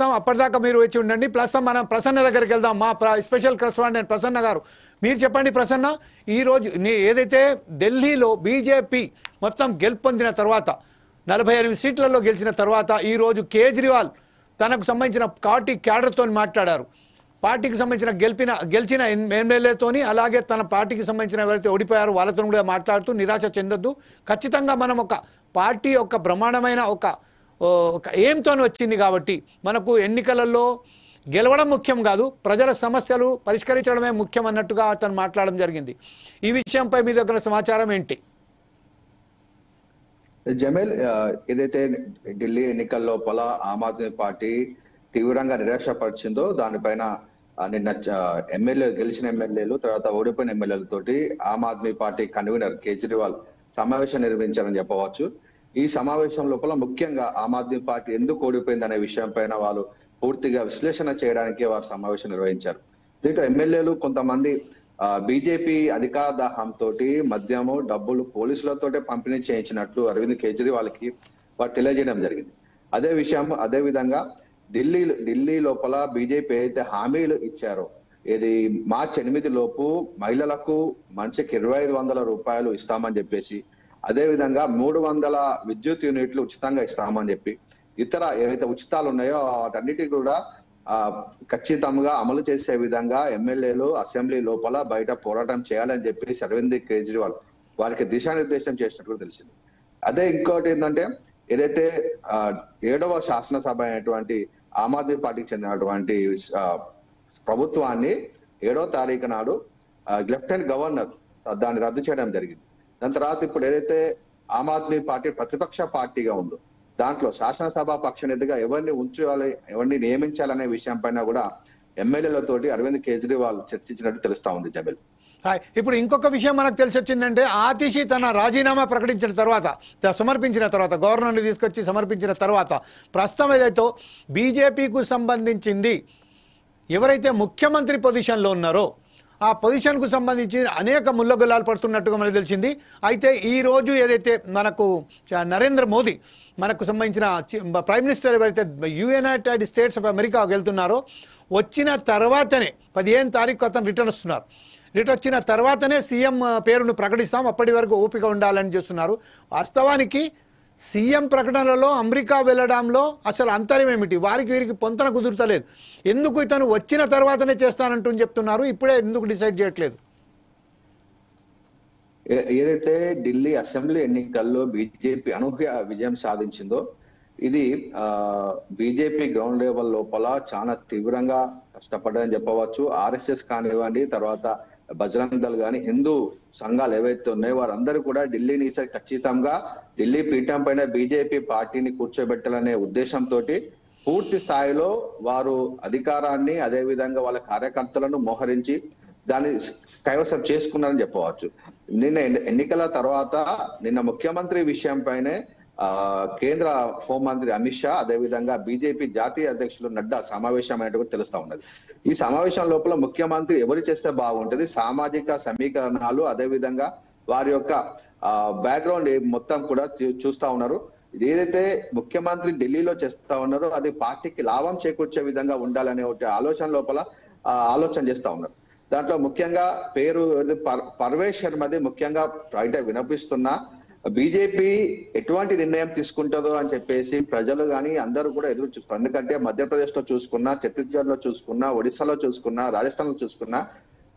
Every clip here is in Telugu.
అప్పటిదాకా మీరు వచ్చి ఉండండి. ప్లస్ మనం ప్రసన్న దగ్గరికి వెళ్దాం. మా స్పెషల్ కరెస్పాండెంట్ ప్రసన్న గారు, మీరు చెప్పండి ప్రసన్న. ఈరోజు ఏదైతే ఢిల్లీలో బీజేపీ మొత్తం గెలుపొందిన తర్వాత 48 సీట్లలో గెలిచిన తర్వాత ఈరోజు కేజ్రీవాల్ తనకు సంబంధించిన పార్టీ క్యాడర్తో మాట్లాడారు. పార్టీకి సంబంధించిన గెలిచిన ఎమ్మెల్యేతోని, అలాగే తన పార్టీకి సంబంధించిన ఎవరైతే ఓడిపోయారో వాళ్ళతో కూడా మాట్లాడుతూ నిరాశ చెందొద్దు, ఖచ్చితంగా మనం ఒక పార్టీ యొక్క బ్రహ్మాండమైన ఒక ఎయిమ్తో వచ్చింది కాబట్టి మనకు ఎన్నికలలో గెలవడం ముఖ్యం కాదు, ప్రజల సమస్యలు పరిష్కరించడమే ముఖ్యం అన్నట్టుగా అతను మాట్లాడడం జరిగింది. ఈ విషయంపై మీ దగ్గర సమాచారం ఏంటి? జమీల్, ఏదైతే ఢిల్లీ ఎన్నికల లోపల ఆమ్ ఆద్మీ పార్టీ తీవ్రంగా నిరాశపరిచిందో దానిపైన నిన్న గెలిచిన ఎమ్మెల్యేలు తర్వాత ఓడిపోయిన ఎమ్మెల్యేలతోటి ఆమ్ ఆద్మీ పార్టీ కన్వీనర్ కేజ్రీవాల్ సమావేశం నిర్వహించారని చెప్పవచ్చు. ఈ సమావేశం లోపల ముఖ్యంగా ఆమ్ ఆద్మీ పార్టీ ఎందుకు ఓడిపోయింది అనే విషయం పైన వాళ్ళు పూర్తిగా విశ్లేషణ చేయడానికి వారు సమావేశం నిర్వహించారు. దీంట్లో ఎమ్మెల్యేలు కొంతమంది బీజేపీ అధికార దాహంతో మద్యము డబ్బులు పోలీసులతోటే పంపిణీ చేయించినట్లు అరవింద్ కేజ్రీవాల్కి వారు తెలియజేయడం జరిగింది. అదే విధంగా ఢిల్లీ లోపల బీజేపీ అయితే హామీలు ఇచ్చారో, ఇది మార్చి 8 లోపు మహిళలకు మనిషికి 2500 రూపాయలు ఇస్తామని చెప్పేసి, అదే విధంగా 300 విద్యుత్ యూనిట్లు ఉచితంగా ఇస్తామని చెప్పి, ఇతర ఏవైతే ఉచితాలు ఉన్నాయో వాటన్నిటి కూడా ఖచ్చితంగా అమలు చేసే విధంగా ఎమ్మెల్యేలు అసెంబ్లీ లోపల బయట పోరాటం చేయాలని చెప్పేసి అరవింద్ కేజ్రీవాల్ వారికి దిశానిర్దేశం చేసినట్లు తెలిసింది. అదే ఇంకోటి ఏంటంటే, ఏదైతే 7వ శాసనసభ అయినటువంటి ఆమ్ ఆద్మీ పార్టీకి చెందినటువంటి ప్రభుత్వాన్ని 7వ తారీఖు నాడు లెఫ్టినెంట్ గవర్నర్ దాన్ని రద్దు చేయడం జరిగింది. దాని తర్వాత ఇప్పుడు ఏదైతే ఆమ్ ఆద్మీ పార్టీ ప్రతిపక్ష పార్టీగా ఉందో దాంట్లో శాసనసభ పక్ష నేతగా ఎవరిని ఉంచాలి, ఎవరిని నియమించాలనే విషయం పైన కూడా ఎమ్మెల్యేలతోటి అరవింద్ కేజ్రీవాల్ చర్చించినట్టు తెలుస్తా ఉంది జమీల్. ఇప్పుడు ఇంకొక విషయం మనకు తెలిసి వచ్చిందంటే, ఆతిషి తన రాజీనామా ప్రకటించిన తర్వాత సమర్పించిన తర్వాత గవర్నర్ని తీసుకొచ్చి సమర్పించిన తర్వాత ప్రస్తుతం ఏదైతే బీజేపీకు సంబంధించింది ఎవరైతే ముఖ్యమంత్రి పొజిషన్లో ఉన్నారో ఆ పొజిషన్కు సంబంధించి అనేక ముల్లగొల్లాలు పడుతున్నట్టుగా మనకు తెలిసింది. అయితే ఈరోజు ఏదైతే మనకు నరేంద్ర మోదీ మనకు సంబంధించిన ప్రైమ్ మినిస్టర్ ఎవరైతే యునైటెడ్ స్టేట్స్ ఆఫ్ అమెరికా వెళ్తున్నారో వచ్చిన తర్వాతనే 15 తారీఖు అతను రిటర్న్ వస్తున్నారు. రిటర్న్ వచ్చిన తర్వాతనే సీఎం పేరును ప్రకటిస్తాం, అప్పటి వరకు ఓపిక ఉండాలని చేస్తున్నారు. వాస్తవానికి సీఎం ప్రకటనలలో అమెరికా వెళ్ళడంలో అసలు అంతరం ఏమిటి? వీరికి పొంతన కుదురుతలేదు. ఎందుకు ఇతను వచ్చిన తర్వాతనే చేస్తానంటూ చెప్తున్నారు, ఇప్పుడే ఎందుకు డిసైడ్ చేయట్లేదు? ఏదైతే ఢిల్లీ అసెంబ్లీ ఎన్నికల్లో బీజేపీ అనూహ్య విజయం సాధించిందో ఇది బీజేపీ గ్రౌండ్ లెవెల్ లోపల చాలా తీవ్రంగా కష్టపడ్డదని చెప్పవచ్చు. ఆర్ఎస్ఎస్ కానివ్వండి, తర్వాత బజరంగ్ దళ్ కానీ, హిందూ సంఘాలు ఏవైతే ఉన్నాయో వారందరూ కూడా ఢిల్లీని ఖచ్చితంగా ఢిల్లీ పీఠం పైన బీజేపీ పార్టీని కూర్చోబెట్టాలనే ఉద్దేశంతో పూర్తి స్థాయిలో వారు అధికారాన్ని అదే విధంగా వాళ్ళ కార్యకర్తలను మోహరించి దాన్ని కైవసం చేసుకున్నారని చెప్పవచ్చు. నిన్న ఎన్నికల తర్వాత నిన్న ముఖ్యమంత్రి విషయం పైనే కేంద్ర హోంమంత్రి అమిత్ షా అదే విధంగా బీజేపీ జాతీయ అధ్యక్షులు నడ్డా సమావేశం అయినట్టు తెలుస్తా ఉన్నది. ఈ సమావేశం లోపల ముఖ్యమంత్రి ఎవరు చేస్తే బాగుంటది, సామాజిక సమీకరణాలు అదే విధంగా వారి యొక్క బ్యాక్గ్రౌండ్ మొత్తం కూడా చూస్తా ఉన్నారు. ఏదైతే ముఖ్యమంత్రి ఢిల్లీలో చేస్తా ఉన్నారో అది పార్టీకి లాభం చేకూర్చే విధంగా ఉండాలనే ఒక ఆలోచన లోపల ఆలోచన చేస్తా ఉన్నారు. దాంట్లో ముఖ్యంగా పేరు పర్వేష్ శర్మది ముఖ్యంగా బయట వినిపిస్తున్న బీజేపీ ఎటువంటి నిర్ణయం తీసుకుంటుందో అని చెప్పేసి ప్రజలు కానీ అందరూ కూడా ఎదురు చూస్తారు. ఎందుకంటే మధ్యప్రదేశ్ లో చూసుకున్నా, ఛత్తీస్గఢ్ లో చూసుకున్నా, ఒడిశాలో చూసుకున్నా, రాజస్థాన్ లో చూసుకున్నా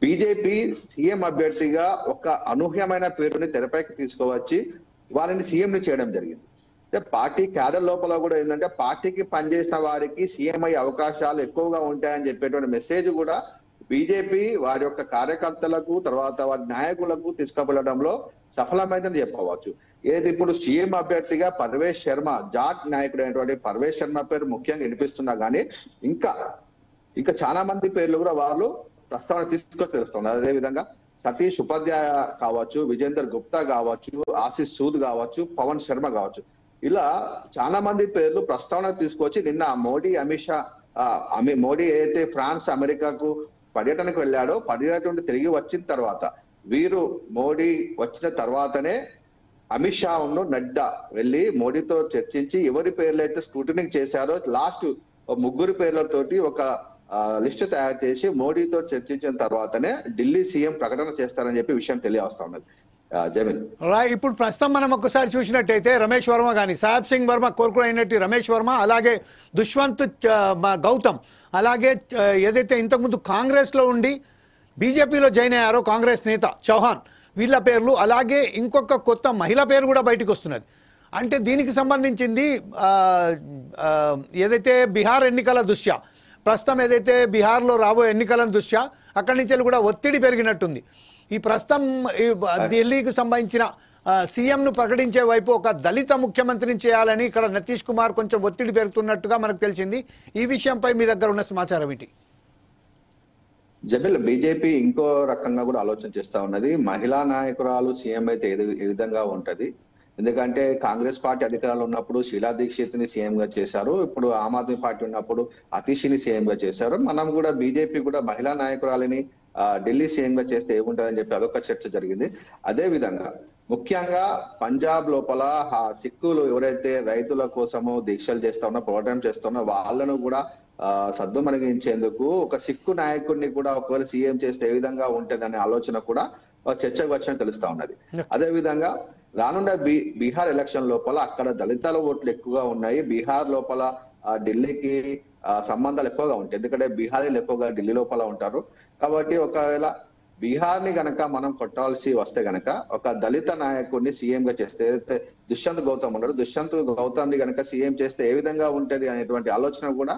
బీజేపీ సీఎం అభ్యర్థిగా ఒక అనూహ్యమైన పేరుని తెరపైకి తీసుకువచ్చి వారిని సీఎం ని చేయడం జరిగింది. పార్టీ క్యాడర్ లోపల కూడా ఏంటంటే పార్టీకి పనిచేసిన వారికి సీఎం అయ్యే అవకాశాలు ఎక్కువగా ఉంటాయని చెప్పేటువంటి మెసేజ్ కూడా బీజేపీ వారి యొక్క కార్యకర్తలకు తర్వాత వారి నాయకులకు తీసుకువెళ్ళడంలో సఫలమైందని చెప్పవచ్చు. ఏది ఇప్పుడు సీఎం అభ్యర్థిగా పర్వేష్ శర్మ, జాట్ నాయకుడు అయినటువంటి పర్వేష్ శర్మ పేరు ముఖ్యంగా వినిపిస్తున్నా కానీ ఇంకా చాలా మంది పేర్లు కూడా వాళ్ళు ప్రస్తావన తీసుకొని తెలుస్తున్నారు. అదే విధంగా సతీష్ ఉపాధ్యాయ కావచ్చు, విజేందర్ గుప్తా కావచ్చు, ఆశిష్ సూద్ కావచ్చు, పవన్ శర్మ కావచ్చు, ఇలా చాలా మంది పేర్లు ప్రస్తావన తీసుకొచ్చి నిన్న అమిత్ షా మోడీ ఏదైతే ఫ్రాన్స్ అమెరికాకు పర్యటనకు వెళ్ళాడో పర్యటన తిరిగి వచ్చిన తర్వాత వీరు మోడీ వచ్చిన తర్వాతనే అమిత్ షా నడ్డా వెళ్ళి మోడీతో చర్చించి ఎవరి పేర్లు అయితే స్క్రూటినింగ్ చేశారో లాస్ట్ ముగ్గురు పేర్లతోటి ఒక లిస్టు తయారు చేసి మోడీతో చర్చించిన తర్వాతనే ఢిల్లీ సీఎం ప్రకటన చేస్తారని చెప్పి విషయం తెలియవస్తా ఉన్నది జమీన్. ఇప్పుడు ప్రస్తుతం మనం ఒక్కసారి చూసినట్టయితే రమేష్ వర్మ కానీ సాహెబ్ సింగ్ వర్మ కోరుకుని అయినట్టు రమేష్ వర్మ, అలాగే దుష్వంత్ గౌతమ్, అలాగే ఏదైతే ఇంతకుముందు కాంగ్రెస్లో ఉండి బీజేపీలో జాయిన్ అయ్యారో కాంగ్రెస్ నేత చౌహాన్, వీళ్ళ పేర్లు, అలాగే ఇంకొక కొత్త మహిళ పేరు కూడా బయటకు వస్తున్నది. అంటే దీనికి సంబంధించింది ఏదైతే బీహార్ ఎన్నికల దృష్ట్యా, ప్రస్తుతం ఏదైతే బీహార్లో రాబోయే ఎన్నికల దృష్ట్యా అక్కడి నుంచి కూడా ఒత్తిడి పెరిగినట్టుంది. ఈ ప్రస్తుతం ఢిల్లీకి సంబంధించిన సీఎంను ప్రకటించే వైపు ఒక దళిత ముఖ్యమంత్రిని చేయాలని ఇక్కడ నితీష్ కుమార్ కొంచెం ఒత్తిడి పెరుగుతున్నట్టుగా మనకు తెలిసింది. ఈ విషయంపై మీ దగ్గర ఉన్న సమాచారం ఏంటి? జబిల్, బీజేపీ ఇంకో రకంగా కూడా ఆలోచన చేస్తా ఉన్నది. మహిళా నాయకురాలు సీఎం అయితే ఏ విధంగా ఉంటది, ఎందుకంటే కాంగ్రెస్ పార్టీ అధికారంలో ఉన్నప్పుడు షీలా దీక్షిత్ ని సీఎం గా చేశారు, ఇప్పుడు ఆమ్ ఆద్మీ పార్టీ ఉన్నప్పుడు అతిషిని సీఎం గా చేశారు. మనం కూడా బీజేపీ కూడా మహిళా నాయకురాలిని ఢిల్లీ సీఎం గా చేస్తే ఏముంటదని చెప్పి అదొక చర్చ జరిగింది. అదే విధంగా ముఖ్యంగా పంజాబ్ లోపల సిక్కులు ఎవరైతే రైతుల కోసము దీక్షలు చేస్తా ఉన్నా, పోరాటం చేస్తున్నా, వాళ్ళను కూడా సద్దుమణిగించేందుకు ఒక సిక్కు నాయకుడిని కూడా ఒకవేళ సీఎం చేస్తే ఏ విధంగా ఉంటది అనే ఆలోచన కూడా చర్చకు వచ్చినట్టు తెలుస్తా ఉన్నది. అదే విధంగా రానున్న బీహార్ ఎలక్షన్ లోపల అక్కడ దళితాల ఓట్లు ఎక్కువగా ఉన్నాయి. బీహార్ లోపల ఢిల్లీకి సంబంధాలు ఎక్కువగా ఉంటాయి, ఎందుకంటే బీహారీలు ఎక్కువగా ఢిల్లీ లోపల ఉంటారు. కాబట్టి ఒకవేళ బీహార్ ని గనక మనం కొట్టాల్సి వస్తే గనక ఒక దళిత నాయకుడిని సీఎం గా చేస్తే, ఏదైతే దుష్యంత్ గౌతమ్ ఉన్నాడు, దుష్యంత్ గౌతమ్ ని గనక సీఎం చేస్తే ఏ విధంగా ఉంటది అనేటువంటి ఆలోచన కూడా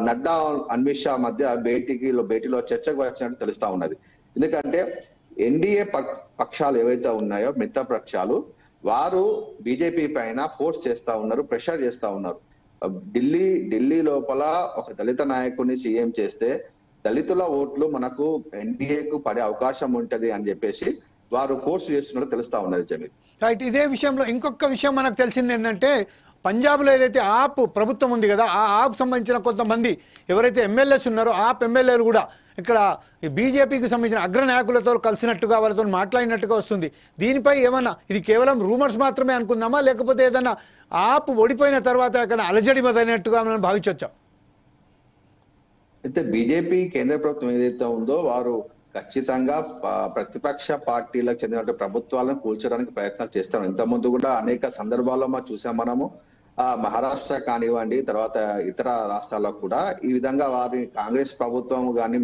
నడ్డా అమిత్ షా మధ్య భేటీలో చర్చకు వచ్చినట్టు తెలుస్తా ఉన్నది. ఎందుకంటే ఎన్డీఏ పక్షాలు ఏవైతే ఉన్నాయో మిత్ర పక్షాలు, వారు బీజేపీ పైన ఫోర్స్ చేస్తా ఉన్నారు, ప్రెషర్ చేస్తా ఉన్నారు. ఢిల్లీ లోపల ఒక దళిత నాయకుడిని సీఎం చేస్తే దళితుల ఓట్లు మనకు ఎన్డీఏకు పడే అవకాశం ఉంటది అని చెప్పేసి వారు ఫోర్స్ చేస్తున్నట్టు తెలుస్తా ఉన్నది జమీల్. రైట్. ఇదే విషయంలో ఇంకొక విషయం మనకు తెలిసింది ఏంటంటే, పంజాబ్లో ఏదైతే ఆప్ ప్రభుత్వం ఉంది కదా, ఆ ఆప్ సంబంధించిన కొంతమంది ఎవరైతే ఎమ్మెల్యేస్ ఉన్నారో ఆప్ ఎమ్మెల్యేలు కూడా ఇక్కడ బీజేపీకి సంబంధించిన అగ్రనాయకులతో కలిసినట్టుగా వాళ్ళతో మాట్లాడినట్టుగా వస్తుంది. దీనిపై ఏమన్నా ఇది కేవలం రూమర్స్ మాత్రమే అనుకుందామా, లేకపోతే ఏదన్నా ఆప్ ఓడిపోయిన తర్వాత ఎక్కడ అలజడి మొదలైనట్టుగా మనం భావించవచ్చా? అయితే బీజేపీ కేంద్ర ప్రభుత్వం ఏదైతే ఉందో వారు ఖచ్చితంగా ప్రతిపక్ష పార్టీలకు చెందిన ప్రభుత్వాలను కూల్చడానికి ప్రయత్నాలు చేస్తాం. ఇంతకుముందు కూడా అనేక సందర్భాల్లో మనం చూసాం. మనము మహారాష్ట్ర కానివ్వండి, తర్వాత ఇతర రాష్ట్రాల్లో కూడా ఈ విధంగా వారి కాంగ్రెస్ ప్రభుత్వం కానీ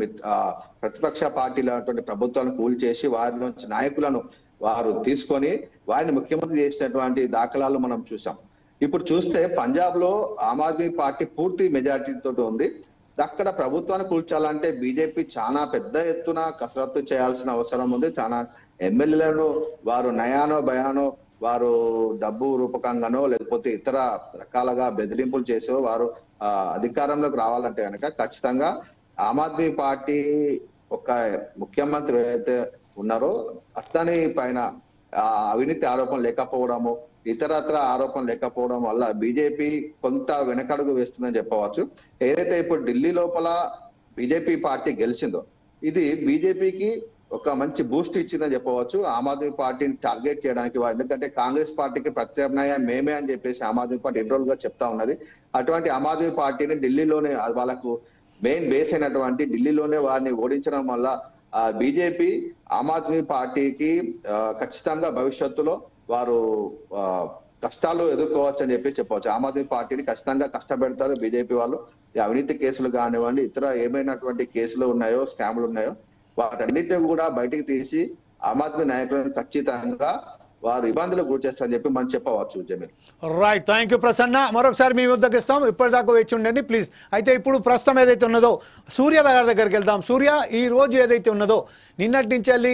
ప్రతిపక్ష పార్టీలైనటువంటి ప్రభుత్వాలను కూల్చేసి వారి నుంచి నాయకులను వారు తీసుకొని వారిని ముఖ్యమంత్రి చేసినటువంటి దాఖలాలు మనం చూసాం. ఇప్పుడు చూస్తే పంజాబ్ లో ఆమ్ ఆద్మీ పార్టీ పూర్తి మెజారిటీతో ఉంది. అక్కడ ప్రభుత్వాన్ని కూల్చాలంటే బీజేపీ చాలా పెద్ద ఎత్తున కసరత్తు చేయాల్సిన అవసరం ఉంది. చాలా ఎమ్మెల్యేలను వారు నయానో భయానో వారు డబ్బు రూపకంగానో లేకపోతే ఇతర రకాలుగా బెదిరింపులు చేసో వారు అధికారంలోకి రావాలంటే కనుక ఖచ్చితంగా ఆమ్ ఆద్మీ పార్టీ ఒక ముఖ్యమంత్రి ఏదైతే ఉన్నారో అతని పైన అవినీతి ఆరోపణలు లేకపోవడము, ఇతరత్ర ఆరోపణలు లేకపోవడం వల్ల బీజేపీ కొంత వెనకడుగు వేస్తుందని చెప్పవచ్చు. ఏదైతే ఇప్పుడు ఢిల్లీ లోపల బీజేపీ పార్టీ గెలిచిందో ఇది బీజేపీకి ఒక మంచి బూస్ట్ ఇచ్చిందని చెప్పవచ్చు. ఆమ్ ఆద్మీ పార్టీని టార్గెట్ చేయడానికి, ఎందుకంటే కాంగ్రెస్ పార్టీకి ప్రత్యామ్నాయం మేమే అని చెప్పేసి ఆమ్ ఆద్మీ పార్టీ ఎన్ని రోజులుగా చెప్తా ఉన్నది. అటువంటి ఆమ్ ఆద్మీ పార్టీని ఢిల్లీలోనే వాళ్ళకు మెయిన్ బేస్ అయినటువంటి ఢిల్లీలోనే వారిని ఓడించడం వల్ల బీజేపీ ఆమ్ ఆద్మీ పార్టీకి ఖచ్చితంగా భవిష్యత్తులో వారు కష్టాలు ఎదుర్కోవచ్చు అని చెప్పి చెప్పవచ్చు. ఆమ్ ఆద్మీ పార్టీని ఖచ్చితంగా కష్టపెడతారు బీజేపీ వాళ్ళు. అవినీతి కేసులు కానివ్వండి, ఇతర ఏమైనటువంటి కేసులు ఉన్నాయో, స్కామ్లు ఉన్నాయో వాటన్నిటిని కూడా బయటికి తీసి ఆమ్ ఆద్మీ నాయకులను ఖచ్చితంగా వారు ఇబ్బందులకు గురి చేస్తారని చెప్పి మనం చెప్పవచ్చు Jameel. Right. Thank you Prasanna. మరొకసారి మీ వద్దకు ఇస్తాం, ఇప్పటిదాకా వేచి ఉండండి ప్లీజ్. అయితే ఇప్పుడు ప్రస్తుతం ఏదైతే ఉన్నదో సూర్య గారి దగ్గరికి వెళ్దాం. సూర్య, ఈ రోజు ఏదైతే ఉన్నదో నిన్నటి నుంచి వెళ్ళి